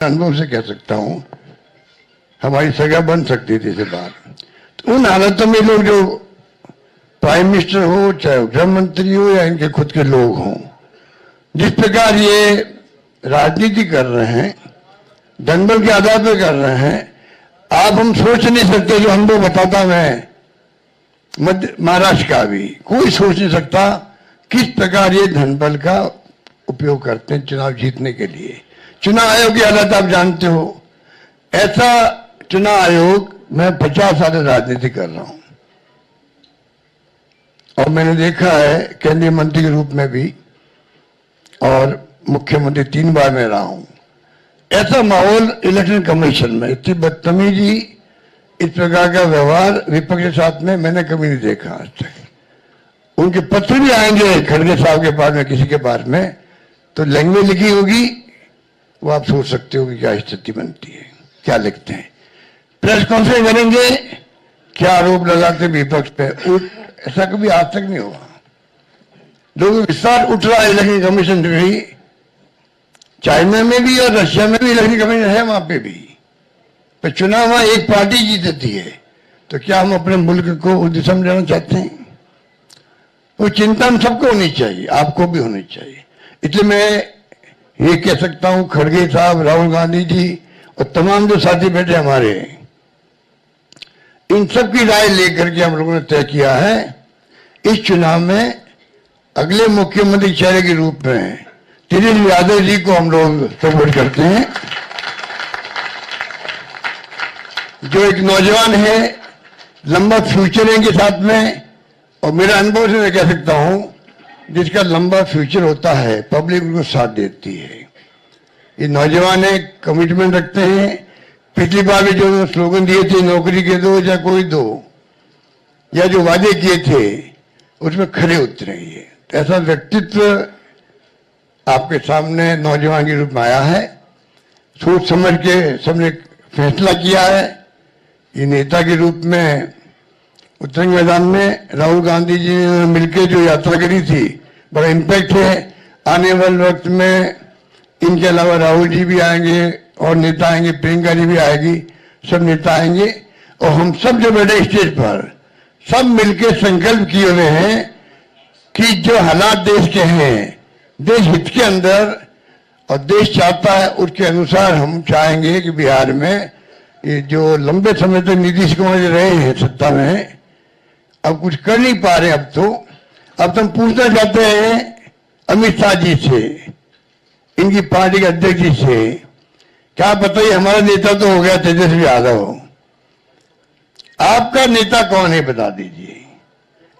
अनुभव से कह सकता हूं, हमारी सगा बन सकती थी इसे बार। तो उन हालातों में लोग जो प्राइम मिनिस्टर हो, चाहे गृह मंत्री हो या इनके खुद के लोग हों, जिस प्रकार ये राजनीति कर रहे हैं, दंगल के आधार पर कर रहे हैं, आप हम सोच नहीं सकते। जो अनुभव बताता मैं मध्य महाराष्ट्र का भी, कोई सोच नहीं सकता किस प्रकार ये धनबल का उपयोग करते हैं चुनाव जीतने के लिए। चुनाव आयोग की हालत आप जानते हो। ऐसा चुनाव आयोग, मैं 50 साल राजनीति कर रहा हूं और मैंने देखा है केंद्रीय मंत्री के रूप में भी और मुख्यमंत्री 3 बार में रहा हूं। ऐसा माहौल इलेक्शन कमीशन में, इतनी बदतमीजी, इस प्रकार का व्यवहार विपक्ष के साथ में मैंने कभी नहीं देखा आज तक। उनके पत्र भी आएंगे खड़गे साहब के पास में, किसी के पास में, तो लैंग्वेज लिखी होगी, वो आप सोच सकते हो कि क्या स्थिति बनती है, क्या लिखते हैं। प्रेस कॉन्फ्रेंस करेंगे, क्या आरोप लगाते विपक्ष पे, ऐसा कभी आज तक नहीं हुआ। लोगों का विश्वास उठ रहा है इलेक्शन कमीशन से भी, चाइना में भी और रशिया में भी इलेक्शन कमीशन है, वहां पे भी। पर चुनाव वहां एक पार्टी जीतती है, तो क्या हम अपने मुल्क को उस दिशा में जाना चाहते हैं? वो चिंता हम सबको होनी चाहिए, आपको भी होनी चाहिए। इसलिए मैं ये कह सकता हूं, खड़गे साहब, राहुल गांधी जी और तमाम जो साथी बैठे हमारे, इन सब की राय लेकर के हम लोगों ने तय किया है इस चुनाव में अगले मुख्यमंत्री चेहरे के रूप में तेजस्वी यादव जी को हम लोग सपोर्ट करते हैं, जो एक नौजवान है, लंबा फ्यूचर है इनके साथ में। और मेरा अनुभव से मैं कह सकता हूं, जिसका लंबा फ्यूचर होता है, पब्लिक उनको साथ देती है। ये नौजवान है, कमिटमेंट रखते हैं। पिछली बार भी जो स्लोगन दिए थे, नौकरी के दो या कोई दो, या जो वादे किए थे उसमें खरे उतरे। ये ऐसा व्यक्तित्व आपके सामने नौजवान के रूप में आया है। सोच समझ के सबने फैसला किया है। ये नेता के रूप में उत्तरंग मैदान में राहुल गांधी जी ने मिलकर जो यात्रा करी थी, बड़ा इम्पैक्ट है। आने वाले वक्त में इनके अलावा राहुल जी भी आएंगे और नेता आएंगे, प्रियंका जी भी आएगी, सब नेता आएंगे और हम सब जो बैठे स्टेज पर, सब मिलकर संकल्प किए हुए हैं कि जो हालात देश के हैं, देश हित के अंदर और देश चाहता है उसके अनुसार हम चाहेंगे कि बिहार में ये जो लंबे समय तक नीतीश कुमार जी रहे हैं सत्ता में, अब कुछ कर नहीं पा रहे। अब तो हम पूछना चाहते हैं अमित शाह जी से, इनकी पार्टी के अध्यक्ष जी से, क्या बताइए, हमारा नेता तो हो गया तेजस्वी यादव, आपका नेता कौन है बता दीजिए।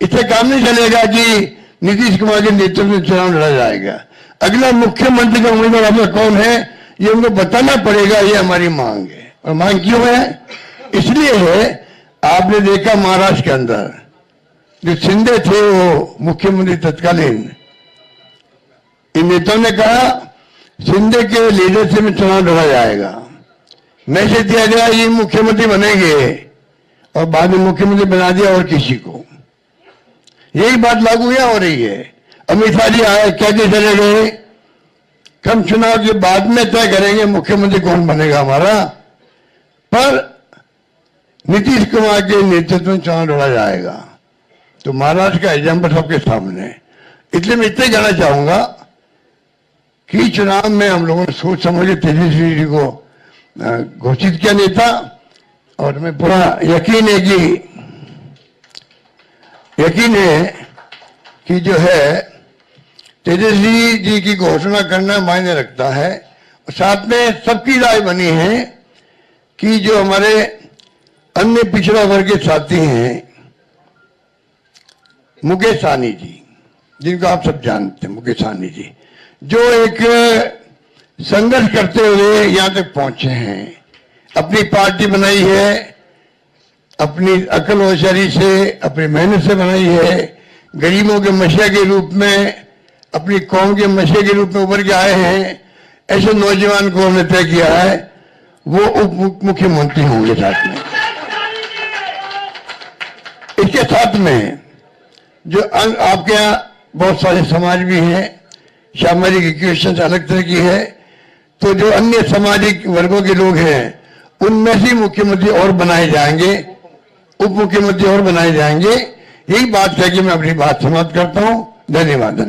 इससे काम नहीं चलेगा कि नीतीश कुमार के नेतृत्व में चुनाव लड़ा जाएगा। अगला मुख्यमंत्री का उम्मीदवार आपका कौन है, ये उनको बताना पड़ेगा। ये हमारी मांग है। और मांग क्यों है? इसलिए है, आपने देखा महाराष्ट्र के अंदर जो शिंदे थे, वो मुख्यमंत्री तत्कालीन, इन नेताओं ने कहा शिंदे के लीडरशिप में चुनाव लड़ा जाएगा। मैसेज दिया गया ये मुख्यमंत्री बनेंगे और बाद में मुख्यमंत्री बना दिया और किसी को। यही बात लागू यहाँ हो रही है। अमित शाह जी आए, कहते चले गए, हम चुनाव के बाद में तय करेंगे मुख्यमंत्री कौन बनेगा हमारा, पर नीतीश कुमार के नेतृत्व में चुनाव लड़ा जाएगा। तो महाराष्ट्र का एग्जाम्पल सबके सामने। इसलिए मैं इतना कहना चाहूंगा कि चुनाव में हम लोगों ने सोच समझ के तेजस्वी जी को घोषित किया नेता, और हमें पूरा यकीन है कि जो है तेजस्वी जी की घोषणा करना मायने रखता है। और साथ में सबकी राय बनी है कि जो हमारे अन्य पिछड़ा वर्ग के साथी हैं, मुकेश सहनी जी, जिनको आप सब जानते हैं, मुकेश सहनी जी, जो एक संघर्ष करते हुए यहां तक पहुंचे हैं, अपनी पार्टी बनाई है, अपनी अकल होशियारी से, अपनी मेहनत से बनाई है, गरीबों के मसीहा के रूप में, अपनी कौम के मसीहा के रूप में उभर के आए हैं। ऐसे नौजवान को हमने तय किया है वो उप मुख्यमंत्री होंगे। साथ में इसके साथ में जो आपके यहाँ बहुत सारे समाज भी हैं, सामाजिक इक्वेशन अलग तरह की है, तो जो अन्य सामाजिक वर्गों के लोग हैं उनमें से मुख्यमंत्री और बनाए जाएंगे, उप मुख्यमंत्री और बनाए जाएंगे। यही बात है कि मैं अपनी बात समाप्त करता हूं। धन्यवाद।